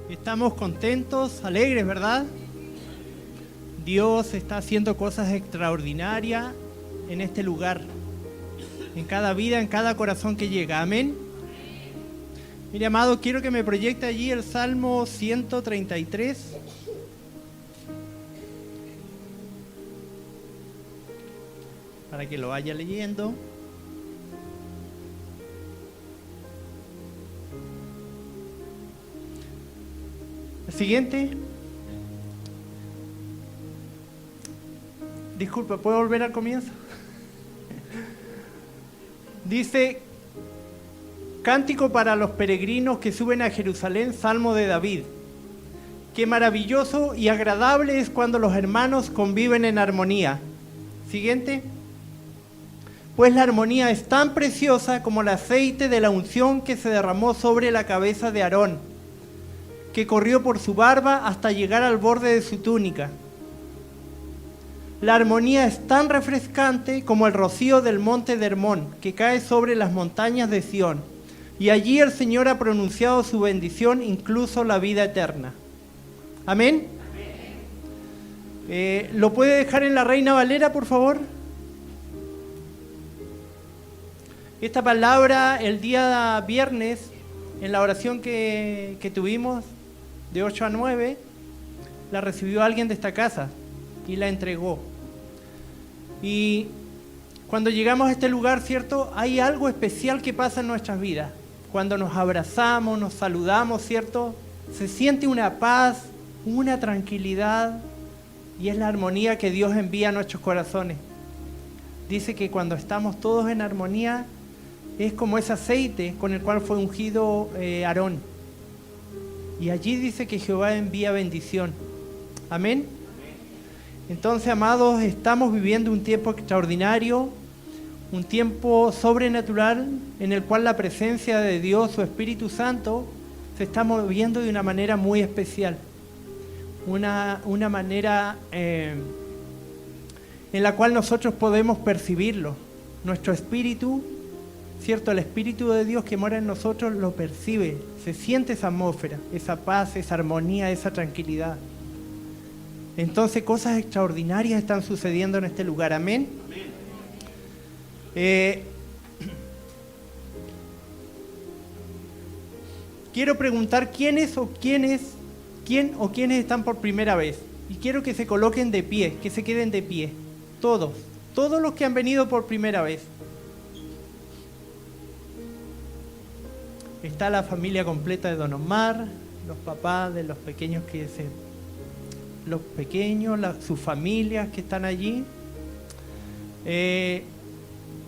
Estamos contentos, alegres, ¿verdad? Dios está haciendo cosas extraordinarias en este lugar, en cada vida, en cada corazón que llega. Amén. Mire, amado, quiero que me proyecte allí el Salmo 133. Para que lo vaya leyendo. El siguiente. Disculpa, ¿puedo volver al comienzo? Dice: Cántico para los peregrinos que suben a Jerusalén, Salmo de David. Qué maravilloso y agradable es cuando los hermanos conviven en armonía. Siguiente. Pues la armonía es tan preciosa como el aceite de la unción que se derramó sobre la cabeza de Aarón, que corrió por su barba hasta llegar al borde de su túnica. La armonía es tan refrescante como el rocío del monte de Hermón, que cae sobre las montañas de Sión. Y allí el Señor ha pronunciado su bendición, incluso la vida eterna. ¿Amén? ¿Lo puede dejar en la Reina Valera, por favor? Esta palabra, el día viernes, en la oración que tuvimos, de 8 a 9, la recibió alguien de esta casa y la entregó. Y cuando llegamos a este lugar, ¿cierto? Hay algo especial que pasa en nuestras vidas. Cuando nos abrazamos, nos saludamos, ¿cierto? Se siente una paz, una tranquilidad, y es la armonía que Dios envía a nuestros corazones. Dice que cuando estamos todos en armonía, es como ese aceite con el cual fue ungido Aarón. Y allí dice que Jehová envía bendición. Amén. Entonces, amados, estamos viviendo un tiempo extraordinario, un tiempo sobrenatural en el cual la presencia de Dios, su Espíritu Santo, se está moviendo de una manera muy especial. Una manera en la cual nosotros podemos percibirlo. Nuestro espíritu, ¿cierto? El Espíritu de Dios que mora en nosotros lo percibe, se siente esa atmósfera, esa paz, esa armonía, esa tranquilidad. Entonces cosas extraordinarias están sucediendo en este lugar. Amén. Quiero preguntar quién o quiénes están por primera vez. Y quiero que se coloquen de pie, que se queden de pie. Todos los que han venido por primera vez. Está la familia completa de Don Omar, los papás de los pequeños sus familias que están allí.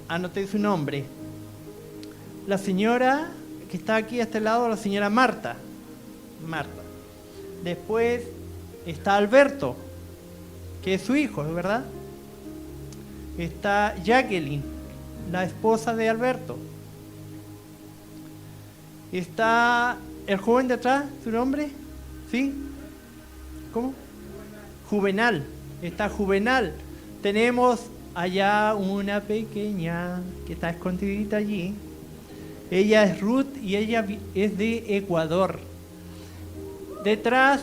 Anoté su nombre. La señora que está aquí a este lado, la señora Marta. Después está Alberto, que es su hijo, ¿verdad? Está Jacqueline, la esposa de Alberto. Está el joven de atrás, ¿su nombre? ¿Sí? ¿Cómo? Juvenal. Está Juvenal. Tenemos allá una pequeña que está escondidita allí. Ella es Ruth y ella es de Ecuador. Detrás,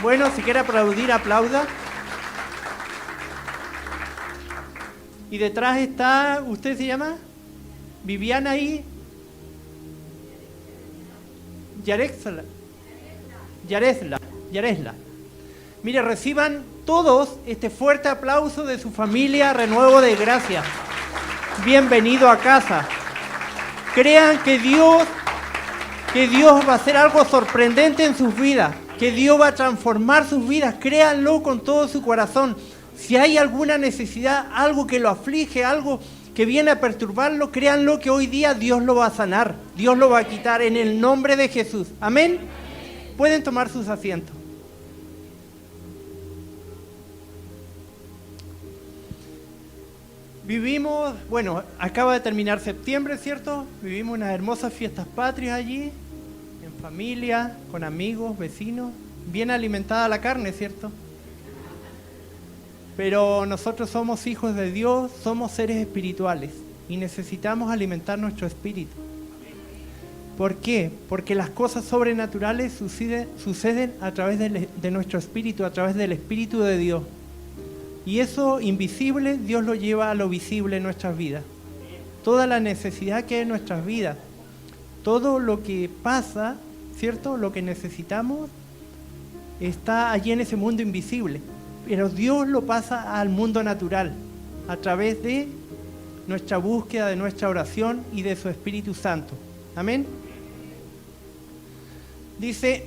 bueno, si quiere aplaudir, aplauda. Y detrás está, ¿usted se llama? Viviana ahí. Yaresla. Mire, reciban todos este fuerte aplauso de su familia Renuevo de Gracia. Bienvenido a casa. Crean que Dios va a hacer algo sorprendente en sus vidas, que Dios va a transformar sus vidas. Créanlo con todo su corazón. Si hay alguna necesidad, algo que lo aflige, algo que viene a perturbarlo, créanlo que hoy día Dios lo va a sanar, Dios lo va a quitar en el nombre de Jesús. Amén. Pueden tomar sus asientos. Vivimos, bueno, acaba de terminar septiembre, ¿cierto? Vivimos unas hermosas fiestas patrias allí, en familia, con amigos, vecinos, bien alimentada la carne, ¿cierto? Pero nosotros somos hijos de Dios, somos seres espirituales y necesitamos alimentar nuestro espíritu. ¿Por qué? Porque las cosas sobrenaturales suceden a través de nuestro espíritu, a través del Espíritu de Dios. Y eso invisible, Dios lo lleva a lo visible en nuestras vidas. Toda la necesidad que hay en nuestras vidas, todo lo que pasa, ¿cierto? Lo que necesitamos está allí en ese mundo invisible. Pero Dios lo pasa al mundo natural, a través de nuestra búsqueda, de nuestra oración y de su Espíritu Santo. Amén. Dice,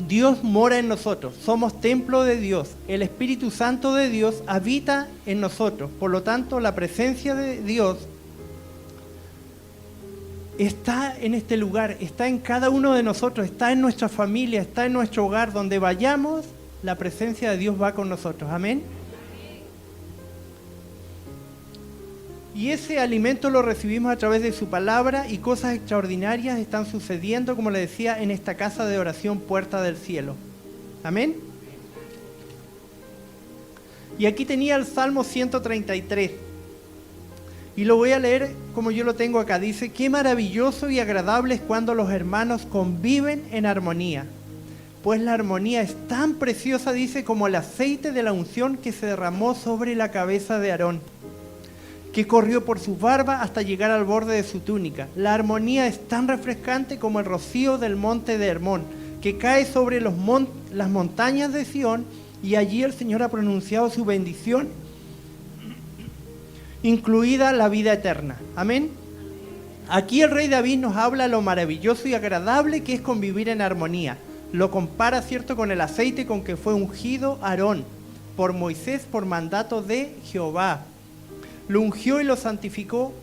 Dios mora en nosotros, somos templo de Dios, el Espíritu Santo de Dios habita en nosotros, por lo tanto la presencia de Dios está en este lugar, está en cada uno de nosotros, está en nuestra familia, está en nuestro hogar, donde vayamos, la presencia de Dios va con nosotros, amén. Y ese alimento lo recibimos a través de su palabra y cosas extraordinarias están sucediendo, como le decía, en esta casa de oración Puerta del Cielo. Amén. Y aquí tenía el Salmo 133. Y lo voy a leer como yo lo tengo acá. Dice, qué maravilloso y agradable es cuando los hermanos conviven en armonía. Pues la armonía es tan preciosa, dice, como el aceite de la unción que se derramó sobre la cabeza de Aarón, que corrió por su barba hasta llegar al borde de su túnica. La armonía es tan refrescante como el rocío del monte de Hermón, que cae sobre las montañas de Sión, y allí el Señor ha pronunciado su bendición, incluida la vida eterna. Amén. Aquí el rey David nos habla lo maravilloso y agradable que es convivir en armonía. Lo compara, ¿cierto?, con el aceite con que fue ungido Aarón por Moisés por mandato de Jehová. Lo ungió y lo santificó.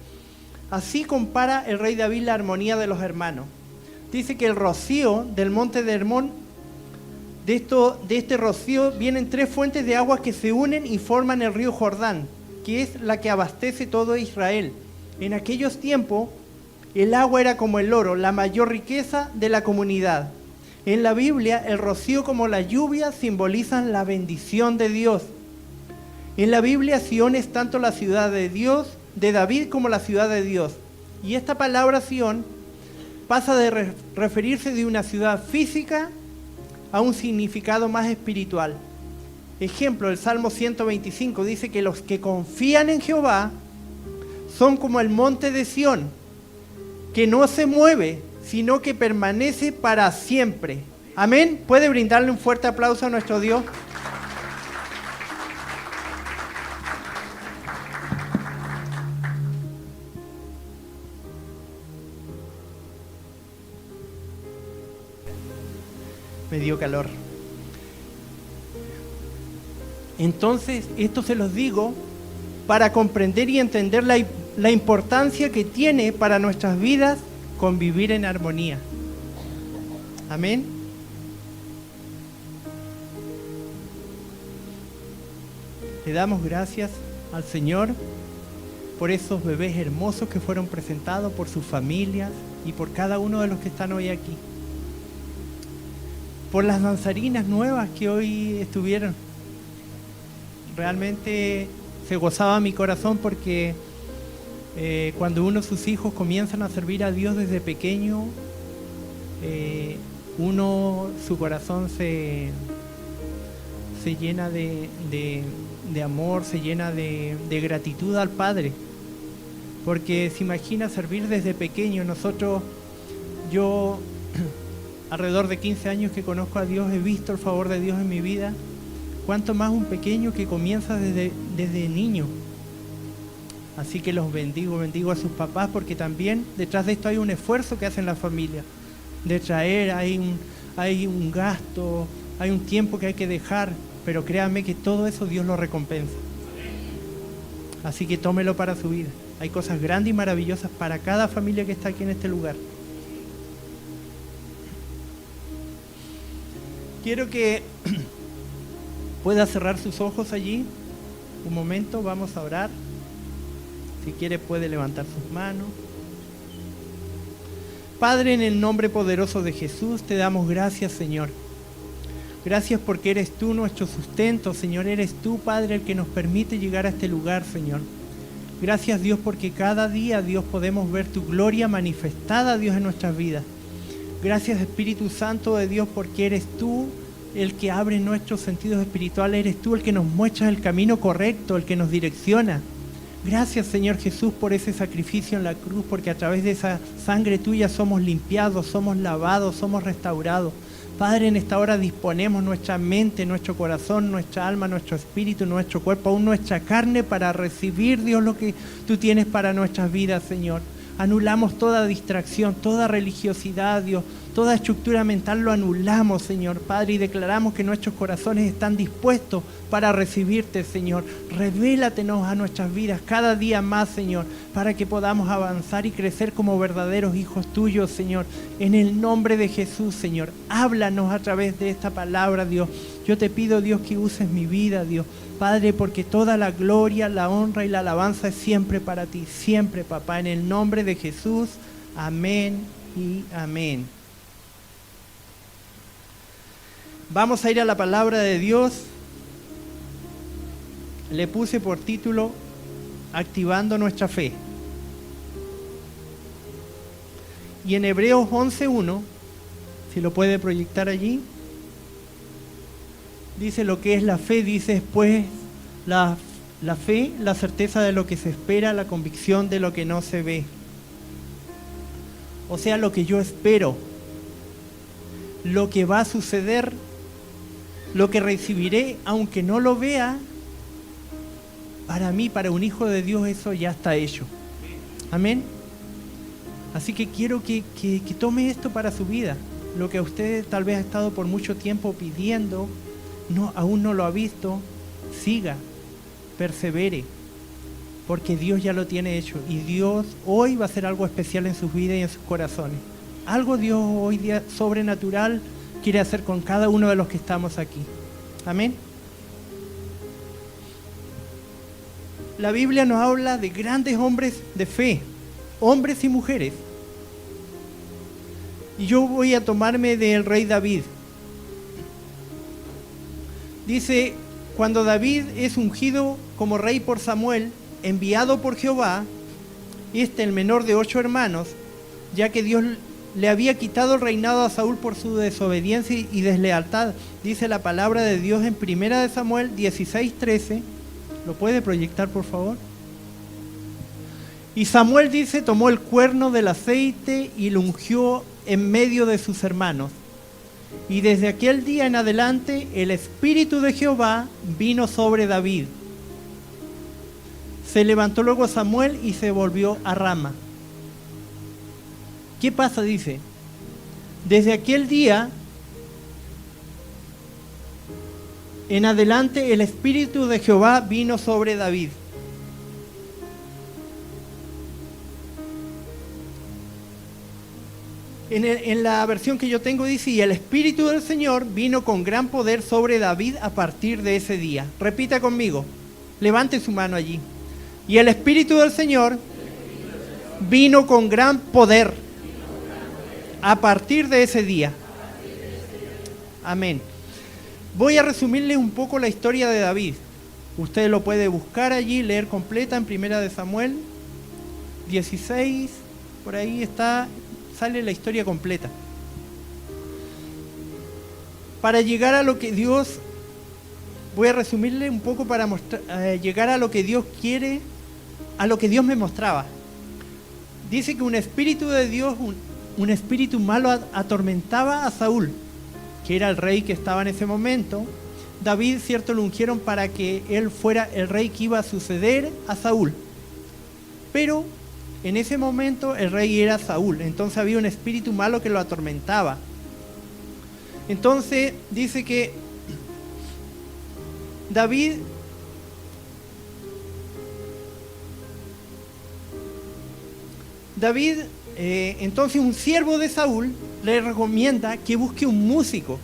Así compara el rey David la armonía de los hermanos. Dice que el rocío del monte de Hermón, de este rocío vienen 3 fuentes de agua que se unen y forman el río Jordán, que es la que abastece todo Israel. En aquellos tiempos, el agua era como el oro, la mayor riqueza de la comunidad. En la Biblia, el rocío como la lluvia simbolizan la bendición de Dios. En la Biblia, Sión es tanto la ciudad de Dios, de David, como la ciudad de Dios. Y esta palabra Sión pasa de referirse de una ciudad física a un significado más espiritual. Ejemplo, el Salmo 125 dice que los que confían en Jehová son como el monte de Sión, que no se mueve, sino que permanece para siempre. Amén. ¿Puede brindarle un fuerte aplauso a nuestro Dios? Me dio calor. Entonces, esto se los digo para comprender y entender la importancia que tiene para nuestras vidas convivir en armonía. Amén. Le damos gracias al Señor por esos bebés hermosos que fueron presentados, por sus familias y por cada uno de los que están hoy aquí. Por las danzarinas nuevas que hoy estuvieron. Realmente se gozaba mi corazón porque cuando uno de sus hijos comienzan a servir a Dios desde pequeño, su corazón se llena de amor, se llena de gratitud al Padre. Porque se imagina servir desde pequeño. Yo alrededor de 15 años que conozco a Dios, he visto el favor de Dios en mi vida. Cuanto más un pequeño que comienza desde niño. Así que los bendigo a sus papás, porque también detrás de esto hay un esfuerzo que hacen las familias. De traer, hay un gasto, hay un tiempo que hay que dejar, pero créanme que todo eso Dios lo recompensa. Así que tómelo para su vida. Hay cosas grandes y maravillosas para cada familia que está aquí en este lugar. Quiero que pueda cerrar sus ojos allí. Un momento, vamos a orar. Si quiere puede levantar sus manos. Padre, en el nombre poderoso de Jesús, te damos gracias, Señor. Gracias porque eres tú nuestro sustento, Señor. Eres tú, Padre, el que nos permite llegar a este lugar, Señor. Gracias, Dios, porque cada día, Dios, podemos ver tu gloria manifestada, Dios, en nuestras vidas. Gracias, Espíritu Santo de Dios, porque eres tú el que abre nuestros sentidos espirituales, eres tú el que nos muestra el camino correcto, el que nos direcciona. Gracias, Señor Jesús, por ese sacrificio en la cruz, porque a través de esa sangre tuya somos limpiados, somos lavados, somos restaurados. Padre, en esta hora disponemos nuestra mente, nuestro corazón, nuestra alma, nuestro espíritu, nuestro cuerpo, aún nuestra carne para recibir, Dios, lo que tú tienes para nuestras vidas, Señor. Anulamos toda distracción, toda religiosidad, Dios, toda estructura mental lo anulamos, Señor, Padre, y declaramos que nuestros corazones están dispuestos para recibirte, Señor. Revélatenos a nuestras vidas cada día más, Señor, para que podamos avanzar y crecer como verdaderos hijos tuyos, Señor. En el nombre de Jesús, Señor, háblanos a través de esta palabra, Dios. Yo te pido, Dios, que uses mi vida, Dios. Padre, porque toda la gloria, la honra y la alabanza es siempre para ti, siempre, papá, en el nombre de Jesús. Amén y amén. Vamos a ir a la palabra de Dios. Le puse por título, Activando nuestra fe. Y en Hebreos 11:1, si lo puede proyectar allí, dice lo que es la fe, dice después la fe, la certeza de lo que se espera, la convicción de lo que no se ve. O sea, lo que yo espero, lo que va a suceder, lo que recibiré, aunque no lo vea, para mí, para un hijo de Dios, eso ya está hecho. Amén. Así que quiero que tome esto para su vida. Lo que usted tal vez ha estado por mucho tiempo pidiendo, aún no lo ha visto, siga, persevere, porque Dios ya lo tiene hecho. Y Dios hoy va a hacer algo especial en sus vidas y en sus corazones. Algo Dios hoy día sobrenatural quiere hacer con cada uno de los que estamos aquí. Amén. La Biblia nos habla de grandes hombres de fe, hombres y mujeres. Y yo voy a tomarme del rey David. Dice, cuando David es ungido como rey por Samuel, enviado por Jehová, el menor de 8 hermanos, ya que Dios le había quitado el reinado a Saúl por su desobediencia y deslealtad. Dice la palabra de Dios en 1 de Samuel 16:13. ¿Lo puede proyectar, por favor? Y Samuel, dice, tomó el cuerno del aceite y lo ungió en medio de sus hermanos. Y desde aquel día en adelante el Espíritu de Jehová vino sobre David. Se levantó luego Samuel y se volvió a Rama. ¿Qué pasa? Dice, desde aquel día en adelante el Espíritu de Jehová vino sobre David. En la versión que yo tengo dice, y el Espíritu del Señor vino con gran poder sobre David a partir de ese día. Repita conmigo, levante su mano allí. Y el Espíritu del Señor vino con gran poder a partir de ese día. Amén. Voy a resumirles un poco la historia de David. Usted lo puede buscar allí, leer completa en 1 de Samuel 16, por ahí está, sale la historia completa. Para llegar a lo que Dios, voy a resumirle un poco para llegar a lo que Dios quiere, a lo que Dios me mostraba. Dice que un espíritu de Dios, un espíritu malo atormentaba a Saúl, que era el rey que estaba en ese momento. David, cierto, lo ungieron para que él fuera el rey que iba a suceder a Saúl. Pero en ese momento el rey era Saúl, entonces había un espíritu malo que lo atormentaba. Entonces dice que David entonces un siervo de Saúl le recomienda que busque un músico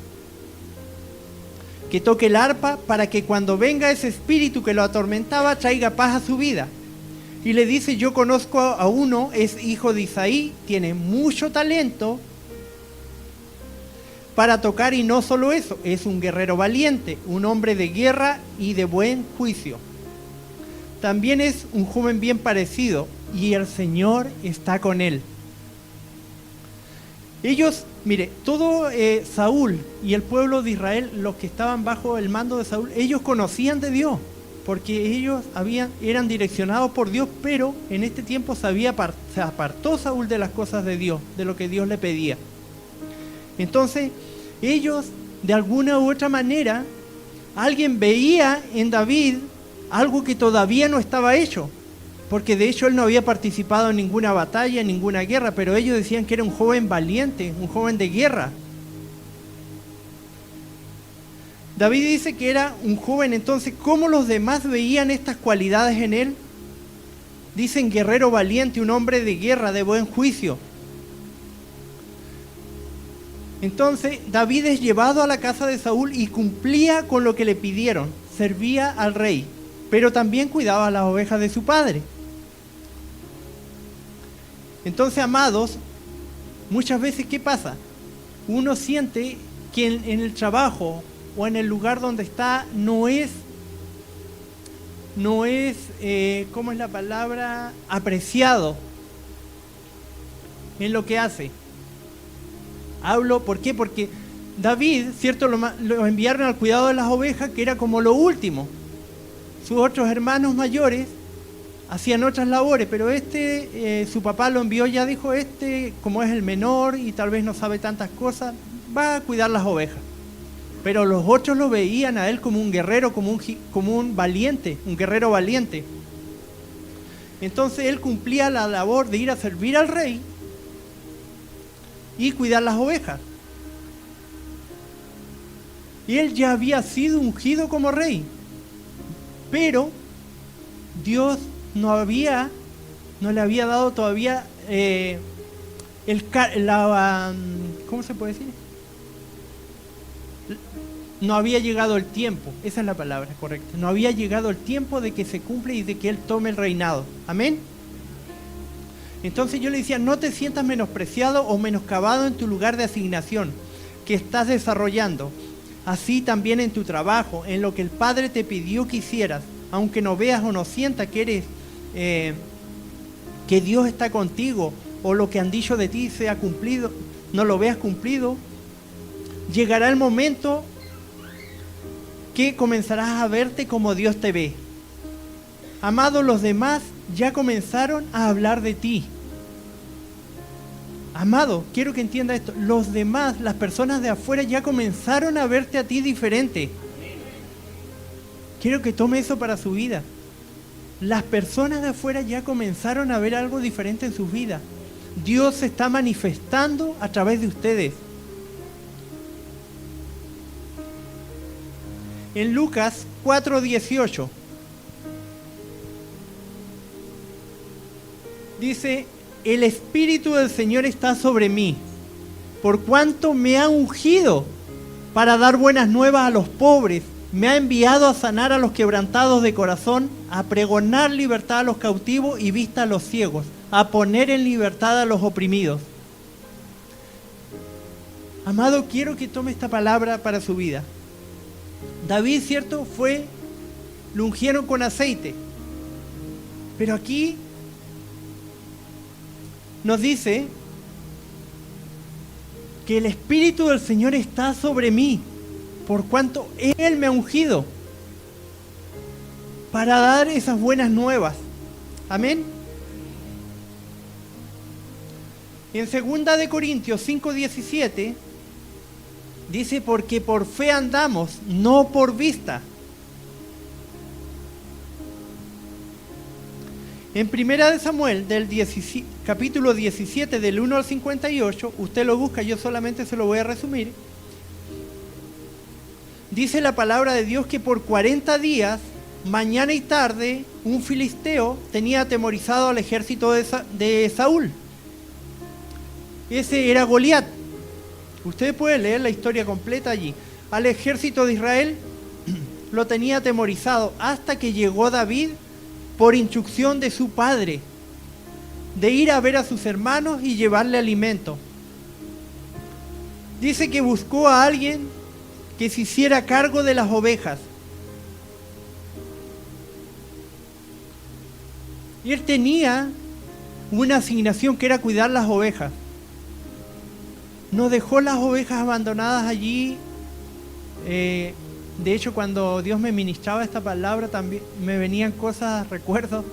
que toque el arpa para que cuando venga ese espíritu que lo atormentaba traiga paz a su vida. Y le dice, yo conozco a uno, es hijo de Isaí, tiene mucho talento para tocar, y no solo eso, es un guerrero valiente, un hombre de guerra y de buen juicio. también es un joven bien parecido y el Señor está con él. Ellos, mire, todo Saúl y el pueblo de Israel, los que estaban bajo el mando de Saúl, ellos conocían de Dios, porque ellos eran direccionados por Dios, pero en este tiempo se apartó Saúl de las cosas de Dios, de lo que Dios le pedía. Entonces, ellos, de alguna u otra manera, alguien veía en David algo que todavía no estaba hecho, porque de hecho él no había participado en ninguna batalla, en ninguna guerra, pero ellos decían que era un joven valiente, un joven de guerra. David dice que era un joven, entonces, ¿cómo los demás veían estas cualidades en él? Dicen guerrero valiente, un hombre de guerra, de buen juicio. Entonces, David es llevado a la casa de Saúl y cumplía con lo que le pidieron, servía al rey, pero también cuidaba las ovejas de su padre. Entonces, amados, muchas veces, ¿qué pasa? Uno siente que en el trabajo o en el lugar donde está no es, ¿cómo es la palabra? Apreciado en lo que hace. ¿Por qué? Porque David, ¿cierto? Lo enviaron al cuidado de las ovejas, que era como lo último. Sus otros hermanos mayores hacían otras labores, pero su papá lo envió, ya dijo, como es el menor y tal vez no sabe tantas cosas, va a cuidar las ovejas. Pero los otros lo veían a él como un guerrero, como un valiente, un guerrero valiente. Entonces él cumplía la labor de ir a servir al rey y cuidar las ovejas. Y él ya había sido ungido como rey, pero Dios no le había dado todavía ¿cómo se puede decir? No había llegado el tiempo, esa es la palabra correcta. No había llegado el tiempo de que se cumpla y de que él tome el reinado. Amén. Entonces yo le decía, no te sientas menospreciado o menoscabado en tu lugar de asignación que estás desarrollando. Así también en tu trabajo, en lo que el Padre te pidió que hicieras, aunque no veas o no sientas que Dios está contigo, o lo que han dicho de ti sea cumplido, no lo veas cumplido, llegará el momento que comenzarás a verte como Dios te ve. Amado, los demás ya comenzaron a hablar de ti. Amado, quiero que entienda esto. Los demás, las personas de afuera ya comenzaron a verte a ti diferente. Quiero que tome eso para su vida. Las personas de afuera ya comenzaron a ver algo diferente en sus vidas. Dios se está manifestando a través de ustedes. En Lucas 4:18 dice: el Espíritu del Señor está sobre mí, por cuanto me ha ungido para dar buenas nuevas a los pobres, me ha enviado a sanar a los quebrantados de corazón, a pregonar libertad a los cautivos y vista a los ciegos, a poner en libertad a los oprimidos. Amado, quiero que tome esta palabra para su vida. David, ¿cierto? Lo ungieron con aceite. Pero aquí nos dice que el Espíritu del Señor está sobre mí, por cuanto Él me ha ungido para dar esas buenas nuevas. Amén. En 2 de Corintios 5:17 dice: porque por fe andamos, no por vista. En 1 de Samuel, capítulo 17, del 1 al 58, usted lo busca, yo solamente se lo voy a resumir. Dice la palabra de Dios que por 40 días, mañana y tarde, un filisteo tenía atemorizado al ejército de Saúl. Ese era Goliat. Usted puede leer la historia completa allí. Al ejército de Israel lo tenía atemorizado hasta que llegó David por instrucción de su padre, de ir a ver a sus hermanos y llevarle alimento. Dice que buscó a alguien que se hiciera cargo de las ovejas. Él tenía una asignación que era cuidar las ovejas. No dejó las ovejas abandonadas allí. De hecho, cuando Dios me ministraba esta palabra, también me venían cosas, recuerdos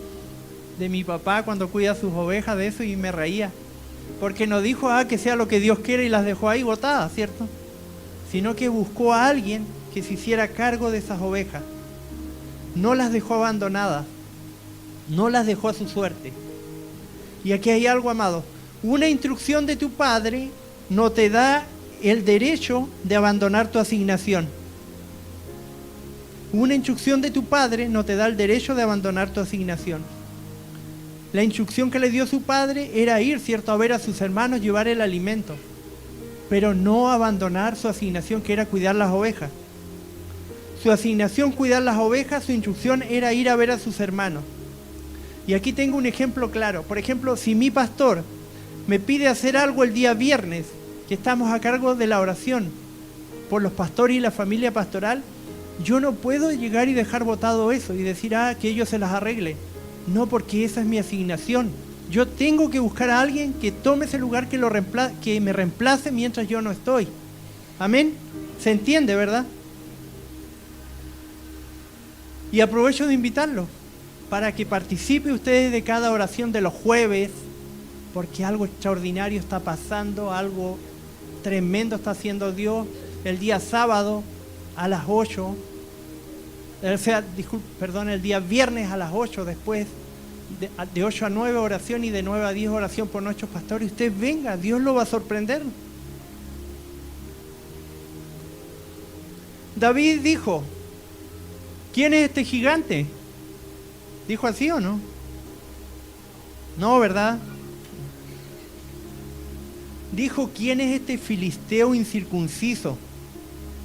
de mi papá cuando cuida sus ovejas, de eso, y me reía. Porque no dijo, que sea lo que Dios quiere y las dejó ahí botadas, ¿cierto? Sino que buscó a alguien que se hiciera cargo de esas ovejas. No las dejó abandonadas. No las dejó a su suerte. Y aquí hay algo, amado. Una instrucción de tu padre no te da el derecho de abandonar tu asignación. Una instrucción de tu padre no te da el derecho de abandonar tu asignación. La instrucción que le dio su padre era ir, ¿cierto?, a ver a sus hermanos, llevar el alimento, pero no abandonar su asignación, que era cuidar las ovejas. Su asignación, cuidar las ovejas, su instrucción era ir a ver a sus hermanos. Y aquí tengo un ejemplo claro. Por ejemplo, si mi pastor me pide hacer algo el día viernes, que estamos a cargo de la oración por los pastores y la familia pastoral, yo no puedo llegar y dejar botado eso y decir, que ellos se las arreglen. No, porque esa es mi asignación. Yo tengo que buscar a alguien que tome ese lugar, que me reemplace mientras yo no estoy. Amén. ¿Se entiende, verdad? Y aprovecho de invitarlo para que participe ustedes de cada oración de los jueves, porque algo extraordinario está pasando, algo tremendo está haciendo Dios. El día sábado a las 8, el día viernes a las 8, después de 8 a 9 oración y de 9 a 10 oración por nuestros pastores. Usted venga, Dios lo va a sorprender. David dijo, ¿quién es este gigante? ¿Dijo así o no? No, ¿verdad? Dijo, ¿quién es este filisteo incircunciso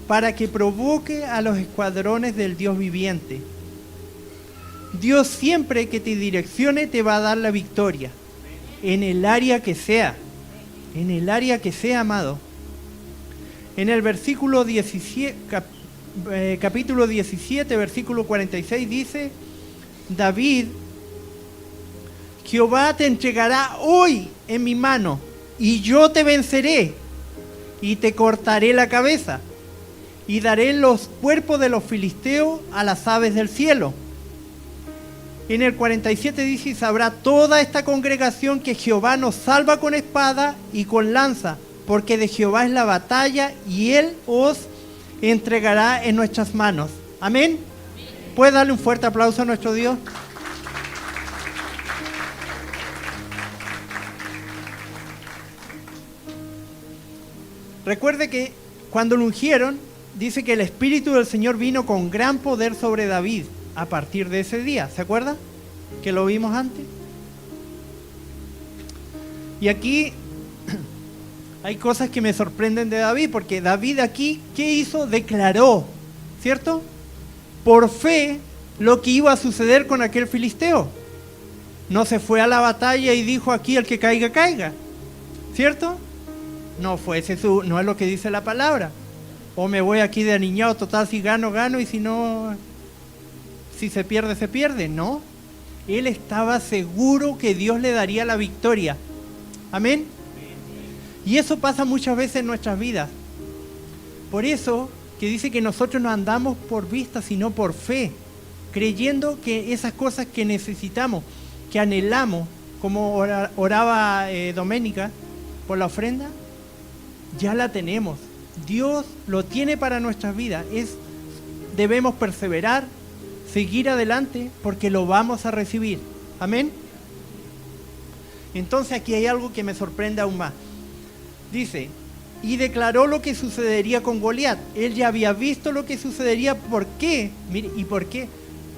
para que provoque a los escuadrones del Dios viviente? Dios siempre que te direccione te va a dar la victoria, en el área que sea, amado. En el versículo 17, capítulo 17, versículo 46 dice, David, Jehová te entregará hoy en mi mano, y yo te venceré, y te cortaré la cabeza, y daré los cuerpos de los filisteos a las aves del cielo. En el 47 dice, y sabrá toda esta congregación que Jehová nos salva con espada y con lanza, porque de Jehová es la batalla, y Él os entregará en nuestras manos. Amén. ¿Puede darle un fuerte aplauso a nuestro Dios? Recuerde que cuando lo ungieron, dice que el Espíritu del Señor vino con gran poder sobre David a partir de ese día. ¿Se acuerda? Que lo vimos antes. Y aquí hay cosas que me sorprenden de David, porque David aquí, ¿qué hizo? Declaró, ¿cierto? Por fe, lo que iba a suceder con aquel filisteo. No se fue a la batalla y dijo, aquí el que caiga, caiga. ¿Cierto? No fue ese no es lo que dice la palabra. O me voy aquí de aniñado, total, si gano, gano, y si no, si se pierde, se pierde. No. Él estaba seguro que Dios le daría la victoria. Amén. Y eso pasa muchas veces en nuestras vidas. Por eso que dice que nosotros no andamos por vista, sino por fe, creyendo que esas cosas que necesitamos, que anhelamos, como oraba Doménica por la ofrenda, ya la tenemos. Dios lo tiene para nuestras vidas. Debemos perseverar, seguir adelante, porque lo vamos a recibir. Amén. Entonces aquí hay algo que me sorprende aún más. Dice, y declaró lo que sucedería con Goliat. Él ya había visto lo que sucedería. ¿Por qué? Mire, ¿y por qué?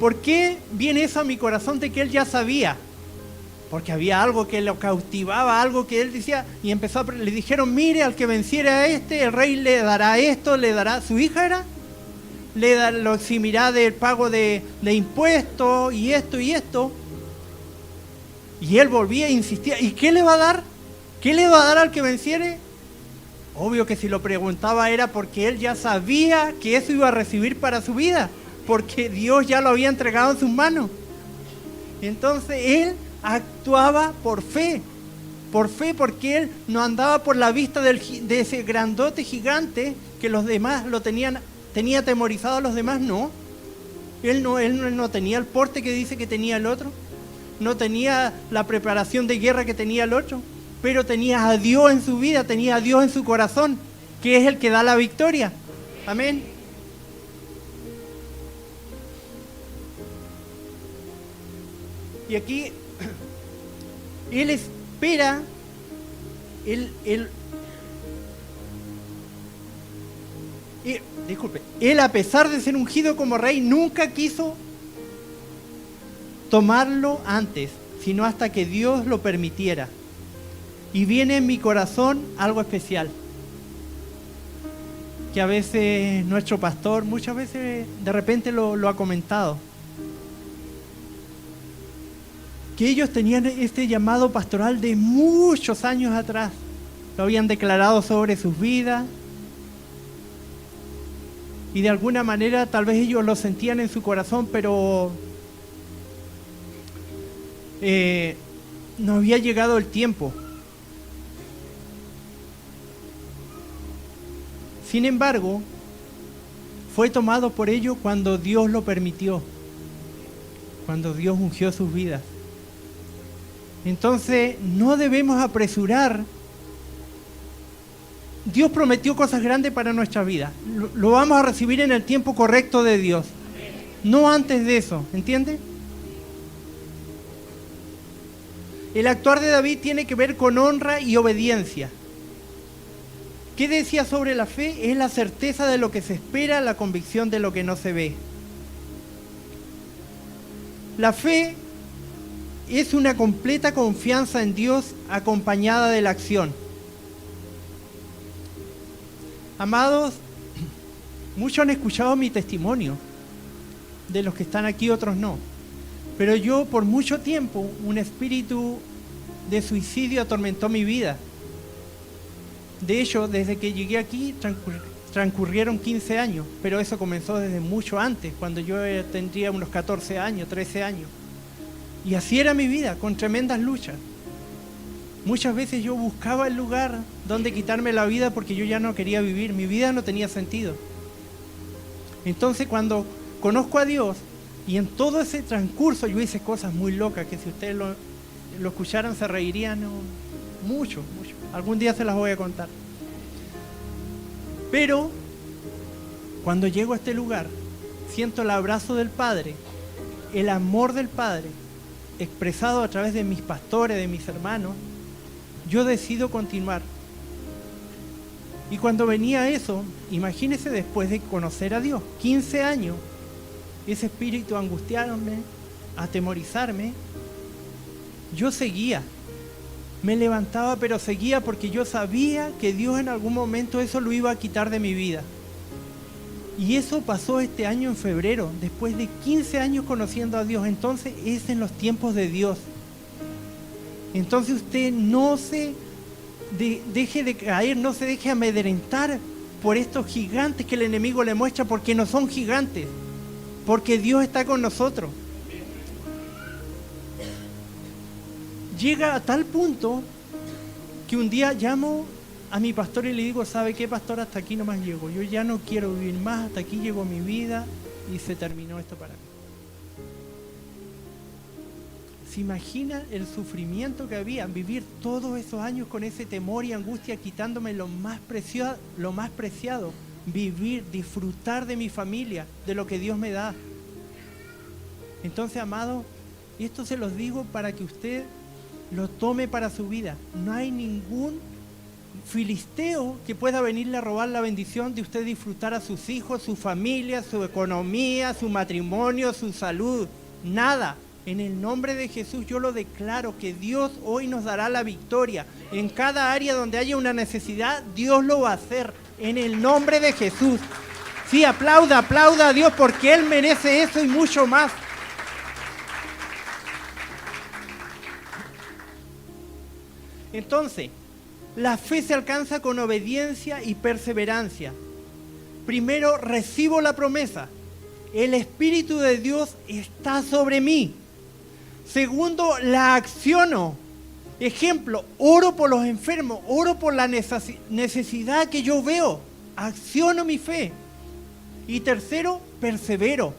¿Por qué viene eso a mi corazón de que él ya sabía? Porque había algo que lo cautivaba, algo que él decía, y le dijeron, mire, al que venciera a este, el rey le dará esto, le dará, su hija lo eximirá del pago de impuestos, y esto y esto. Y él volvía e insistía, ¿y qué le va a dar? ¿Qué le va a dar al que venciere? Obvio que si lo preguntaba era porque él ya sabía que eso iba a recibir para su vida, porque Dios ya lo había entregado en sus manos. Entonces él actuaba por fe, porque él no andaba por la vista de ese grandote gigante que los demás tenía atemorizado, a los demás no. Él no tenía el porte que dice que tenía el otro, no tenía la preparación de guerra que tenía el otro, pero tenía a Dios en su vida, tenía a Dios en su corazón, que es el que da la victoria. Amén. Y aquí él espera, él a pesar de ser ungido como rey, nunca quiso tomarlo antes, sino hasta que Dios lo permitiera. Y viene en mi corazón algo especial, que a veces nuestro pastor, muchas veces de repente lo ha comentado, que ellos tenían este llamado pastoral de muchos años atrás, lo habían declarado sobre sus vidas, y de alguna manera tal vez ellos lo sentían en su corazón, pero no había llegado el tiempo. Sin embargo, fue tomado por ello cuando Dios lo permitió, cuando Dios ungió sus vidas. Entonces, no debemos apresurar. Dios prometió cosas grandes para nuestra vida. Lo vamos a recibir en el tiempo correcto de Dios, no antes de eso, ¿entiende? El actuar de David tiene que ver con honra y obediencia. ¿Qué decía sobre la fe? Es la certeza de lo que se espera, la convicción de lo que no se ve. La fe es una completa confianza en Dios acompañada de la acción. Amados, muchos han escuchado mi testimonio, de los que están aquí otros no. Pero yo por mucho tiempo un espíritu de suicidio atormentó mi vida. De hecho, desde que llegué aquí transcurrieron 15 años, pero eso comenzó desde mucho antes, cuando yo tendría unos 14 años, 13 años. Y así era mi vida, con tremendas luchas. Muchas veces yo buscaba el lugar donde quitarme la vida porque yo ya no quería vivir, mi vida no tenía sentido. Entonces cuando conozco a Dios, y en todo ese transcurso yo hice cosas muy locas, que si ustedes lo escucharan se reirían mucho. Algún día se las voy a contar. Pero cuando llego a este lugar, siento el abrazo del Padre, el amor del Padre, expresado a través de mis pastores, de mis hermanos. Yo decido continuar. Y cuando venía eso, imagínense después de conocer a Dios, 15 años, ese espíritu angustiarme, atemorizarme, yo seguía. Me levantaba, pero seguía porque yo sabía que Dios en algún momento eso lo iba a quitar de mi vida. Y eso pasó este año en febrero, después de 15 años conociendo a Dios. Entonces es en los tiempos de Dios. Entonces usted no se deje de caer, no se deje amedrentar por estos gigantes que el enemigo le muestra, porque no son gigantes, porque Dios está con nosotros. Llega a tal punto que un día llamo a mi pastor y le digo, ¿sabe qué, pastor? Hasta aquí nomás llego. Yo ya no quiero vivir más, hasta aquí llegó mi vida y se terminó esto para mí. ¿Se imagina el sufrimiento que había? Vivir todos esos años con ese temor y angustia, quitándome lo más preciado, vivir, disfrutar de mi familia, de lo que Dios me da. Entonces, amado, y esto se los digo para que usted lo tome para su vida. No hay ningún filisteo que pueda venirle a robar la bendición de usted disfrutar a sus hijos, su familia, su economía, su matrimonio, su salud. Nada. En el nombre de Jesús yo lo declaro, que Dios hoy nos dará la victoria. En cada área donde haya una necesidad, Dios lo va a hacer. En el nombre de Jesús. Sí, aplauda a Dios, porque Él merece eso y mucho más. Entonces, la fe se alcanza con obediencia y perseverancia. Primero, recibo la promesa. El Espíritu de Dios está sobre mí. Segundo, la acciono. Ejemplo, oro por los enfermos, oro por la necesidad que yo veo. Acciono mi fe. Y tercero, persevero.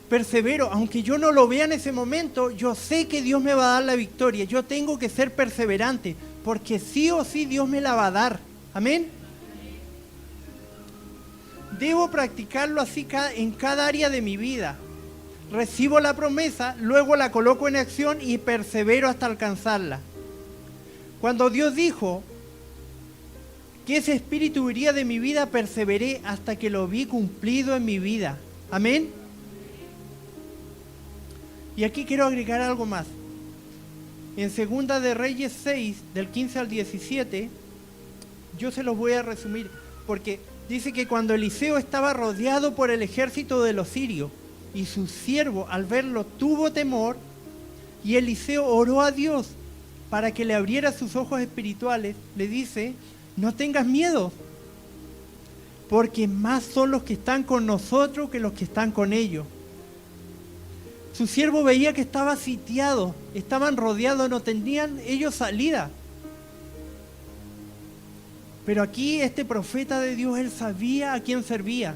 Persevero, aunque yo no lo vea en ese momento, yo sé que Dios me va a dar la victoria. Yo tengo que ser perseverante, porque sí o sí Dios me la va a dar. Amén. Debo practicarlo así en cada área de mi vida. Recibo la promesa, luego la coloco en acción y persevero hasta alcanzarla. Cuando Dios dijo que ese espíritu iría de mi vida, perseveré hasta que lo vi cumplido en mi vida. Amén. Y aquí quiero agregar algo más. En Segunda de Reyes 6, del 15 al 17, yo se los voy a resumir, porque dice que cuando Eliseo estaba rodeado por el ejército de los sirios, y su siervo al verlo tuvo temor, y Eliseo oró a Dios para que le abriera sus ojos espirituales, le dice, no tengas miedo, porque más son los que están con nosotros que los que están con ellos. Su siervo veía que estaba sitiado, estaban rodeados, no tenían ellos salida. Pero aquí este profeta de Dios, él sabía a quién servía.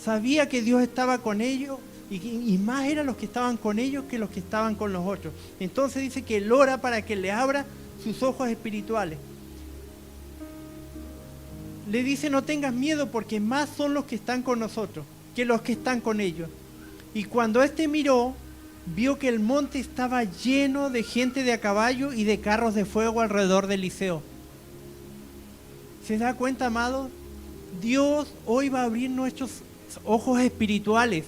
Sabía que Dios estaba con ellos y más eran los que estaban con ellos que los que estaban con los otros. Entonces dice que él ora para que le abra sus ojos espirituales. Le dice, no tengas miedo porque más son los que están con nosotros que los que están con ellos. Y cuando éste miró, vio que el monte estaba lleno de gente de a caballo y de carros de fuego alrededor de Eliseo. ¿Se da cuenta, amado? Dios hoy va a abrir nuestros ojos espirituales.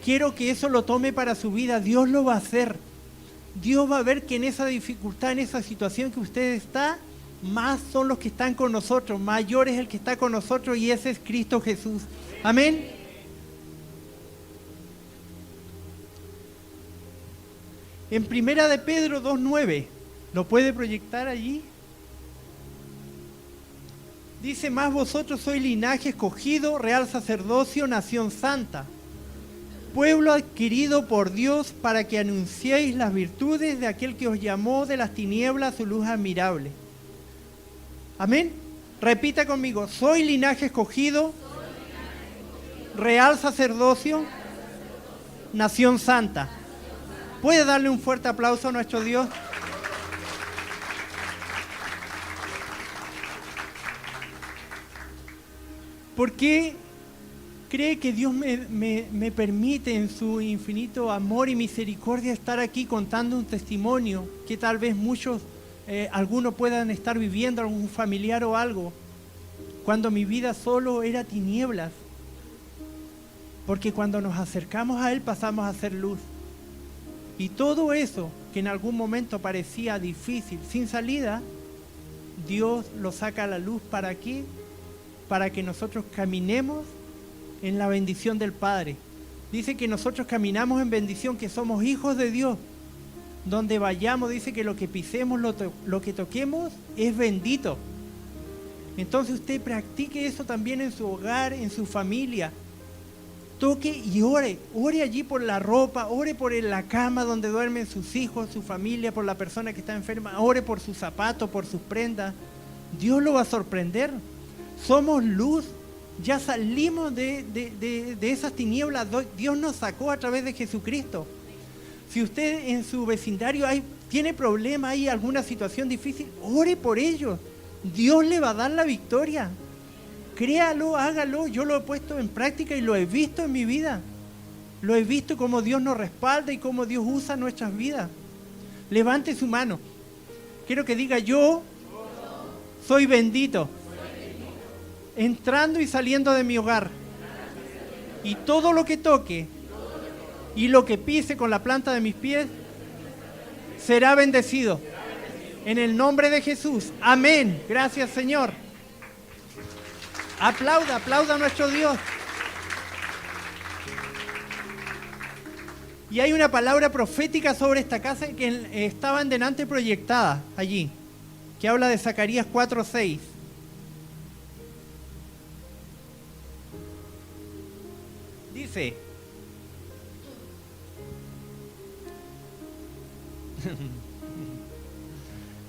Quiero que eso lo tome para su vida. Dios lo va a hacer. Dios va a ver que en esa dificultad, en esa situación que usted está, más son los que están con nosotros. Mayor es el que está con nosotros y ese es Cristo Jesús. Amén. En Primera de Pedro 2:9, ¿lo puede proyectar allí? Dice, más vosotros sois linaje escogido, real sacerdocio, nación santa, pueblo adquirido por Dios para que anunciéis las virtudes de aquel que os llamó de las tinieblas a su luz admirable. Amén. Repita conmigo, soy linaje escogido, real sacerdocio, nación santa. ¿Puede darle un fuerte aplauso a nuestro Dios? ¿Por qué cree que Dios me permite en su infinito amor y misericordia estar aquí contando un testimonio que tal vez muchos, algunos puedan estar viviendo, algún familiar o algo, cuando mi vida solo era tinieblas? Porque cuando nos acercamos a Él pasamos a ser luz. Y todo eso que en algún momento parecía difícil, sin salida, Dios lo saca a la luz. ¿Para qué? Para que nosotros caminemos en la bendición del Padre. Dice que nosotros caminamos en bendición, que somos hijos de Dios. Donde vayamos, dice que lo que pisemos, lo que toquemos, es bendito. Entonces usted practique eso también en su hogar, en su familia. Toque y ore allí por la ropa, ore por la cama donde duermen sus hijos, su familia, por la persona que está enferma, ore por sus zapatos, por sus prendas. Dios lo va a sorprender. Somos luz, ya salimos de esas tinieblas, Dios nos sacó a través de Jesucristo. Si usted en su vecindario tiene problemas, hay alguna situación difícil, ore por ellos. Dios le va a dar la victoria. Créalo, hágalo. Yo lo he puesto en práctica y lo he visto en mi vida. Lo he visto cómo Dios nos respalda y cómo Dios usa nuestras vidas. Levante su mano. Quiero que diga, yo soy bendito. Entrando y saliendo de mi hogar. Y todo lo que toque y lo que pise con la planta de mis pies será bendecido. En el nombre de Jesús. Amén. Gracias, Señor. Aplauda a nuestro Dios. Y hay una palabra profética sobre esta casa que estaban delante proyectada allí, que habla de Zacarías 4:6. Dice,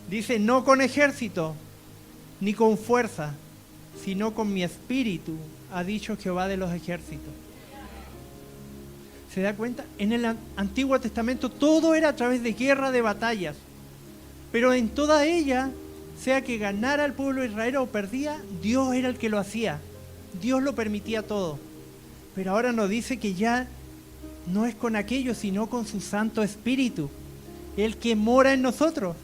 Dice, no con ejército, ni con fuerza, sino con mi espíritu, ha dicho Jehová de los ejércitos. ¿Se da cuenta? En el Antiguo Testamento todo era a través de guerra, de batallas. Pero en toda ella, sea que ganara el pueblo de Israel o perdía, Dios era el que lo hacía. Dios lo permitía todo. Pero ahora nos dice que ya no es con aquello, sino con su Santo Espíritu, el que mora en nosotros.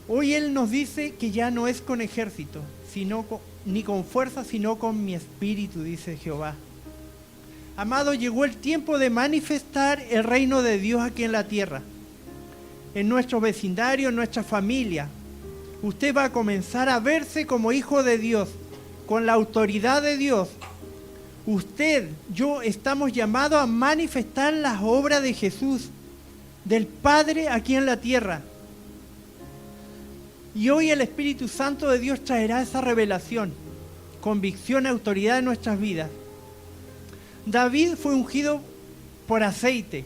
Hoy Él nos dice que ya no es con ejército, ni con fuerza, sino con mi espíritu, dice Jehová. Amado, llegó el tiempo de manifestar el reino de Dios aquí en la tierra, en nuestro vecindario, en nuestra familia. Usted va a comenzar a verse como hijo de Dios, con la autoridad de Dios. Usted, yo, estamos llamados a manifestar las obras de Jesús, del Padre aquí en la tierra. Y hoy el Espíritu Santo de Dios traerá esa revelación, convicción, autoridad en nuestras vidas. David fue ungido por aceite.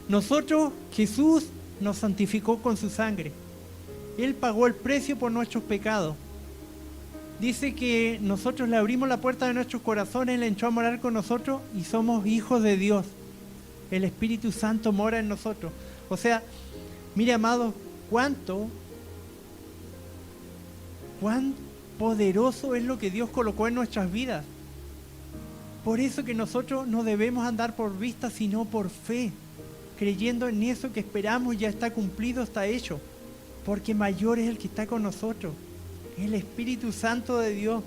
Nosotros, Jesús nos santificó con su sangre. Él pagó el precio por nuestros pecados. Dice que nosotros le abrimos la puerta de nuestros corazones, Él entró a morar con nosotros y somos hijos de Dios. El Espíritu Santo mora en nosotros. O sea, mire, amados, cuán poderoso es lo que Dios colocó en nuestras vidas. Por eso que nosotros no debemos andar por vista, sino por fe, creyendo en eso que esperamos ya está cumplido, está hecho, porque mayor es el que está con nosotros, el Espíritu Santo de Dios.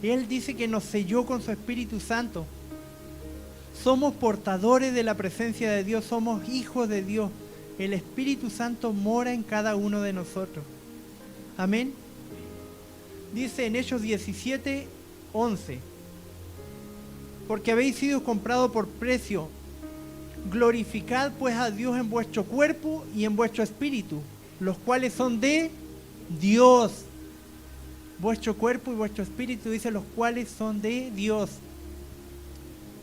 Él dice que nos selló con su Espíritu Santo. Somos portadores de la presencia de Dios, somos hijos de Dios. El Espíritu Santo mora en cada uno de nosotros. Amén. Dice en Hechos 17:11, porque habéis sido comprados por precio, glorificad pues a Dios en vuestro cuerpo y en vuestro espíritu, los cuales son de Dios. Vuestro cuerpo y vuestro espíritu, dice, los cuales son de Dios.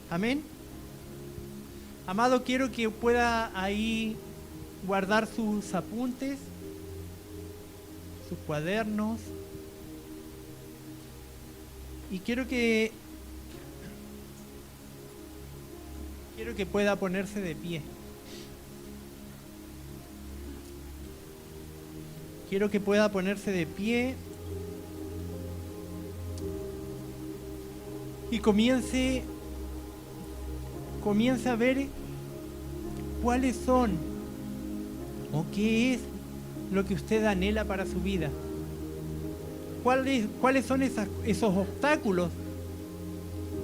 Amén. Amado, quiero que pueda ahí guardar sus apuntes, sus cuadernos, y quiero que pueda ponerse de pie. Quiero que pueda ponerse de pie y comience a ver cuáles son o qué es lo que usted anhela para su vida. ¿Cuáles son esos obstáculos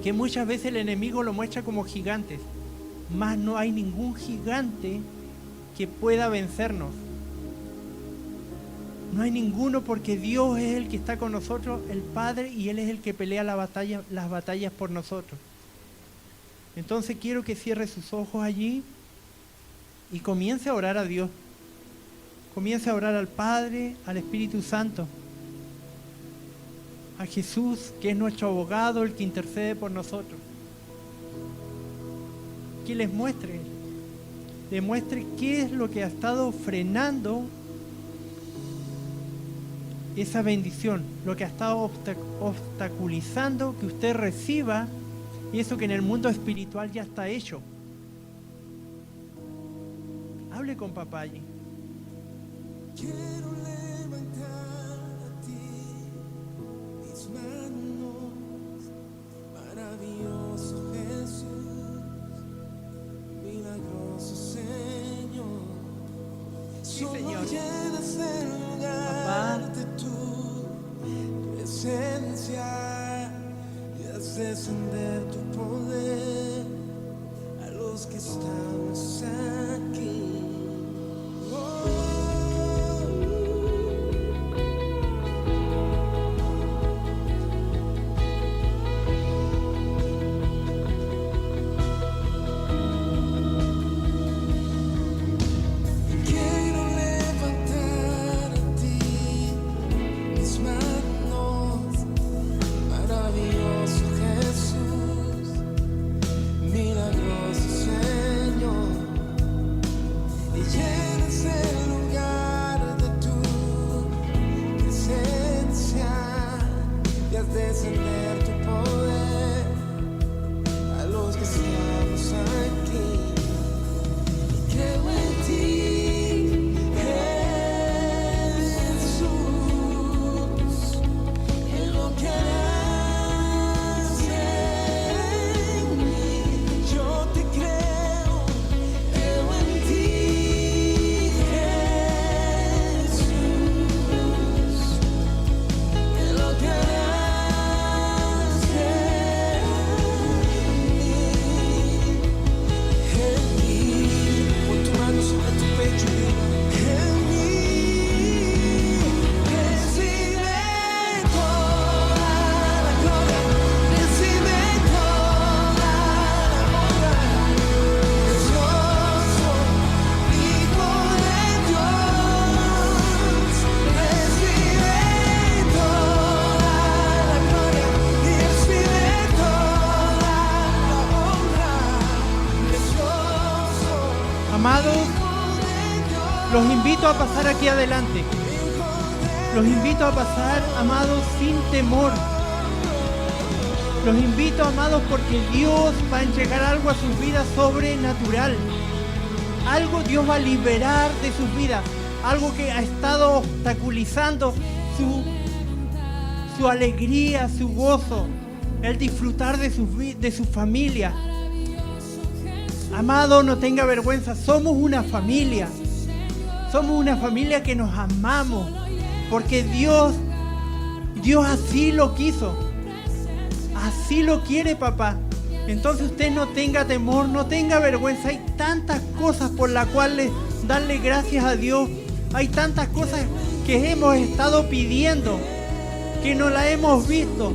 que muchas veces el enemigo lo muestra como gigantes? Mas no hay ningún gigante que pueda vencernos. No hay ninguno, porque Dios es el que está con nosotros, el Padre, y Él es el que pelea las batallas por nosotros. Entonces quiero que cierre sus ojos allí y comience a orar a Dios. Comience a orar al Padre, al Espíritu Santo, a Jesús, que es nuestro abogado, el que intercede por nosotros. Que les muestre qué es lo que ha estado frenando esa bendición, lo que ha estado obstaculizando que usted reciba eso que en el mundo espiritual ya está hecho. Hable con papá allí. Quiero levantar a ti mis manos, maravilloso Jesús, milagroso Señor. Sí, Señor. Llenas el lugar de tu presencia y haz descender tu poder a los que estamos aquí. Maravilloso Jesús, Los invito a pasar aquí adelante. Los invito a pasar, amados, sin temor. Los invito, amados, porque Dios va a entregar algo a sus vidas sobrenatural. Algo Dios va a liberar de sus vidas. Algo que ha estado obstaculizando su alegría, su gozo, el disfrutar de su familia. Amado, no tenga vergüenza. Somos una familia. Somos una familia que nos amamos. Porque Dios así lo quiso. Así lo quiere, papá. Entonces usted no tenga temor, no tenga vergüenza. Hay tantas cosas por las cuales darle gracias a Dios. Hay tantas cosas que hemos estado pidiendo, que no las hemos visto.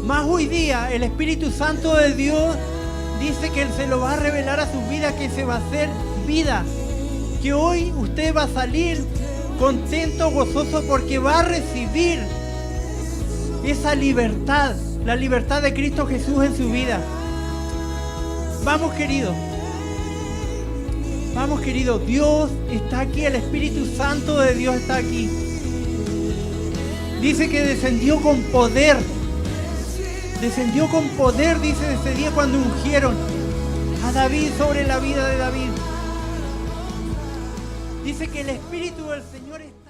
Más hoy día el Espíritu Santo de Dios dice que Él se lo va a revelar a sus vidas, que se va a hacer vida. Que hoy usted va a salir contento, gozoso, porque va a recibir esa libertad, la libertad de Cristo Jesús en su vida. Vamos, querido. Vamos, querido. Dios está aquí, el Espíritu Santo de Dios está aquí. Dice que descendió con poder. Descendió con poder, dice, ese día cuando ungieron a David sobre la vida de David. Dice que el Espíritu del Señor está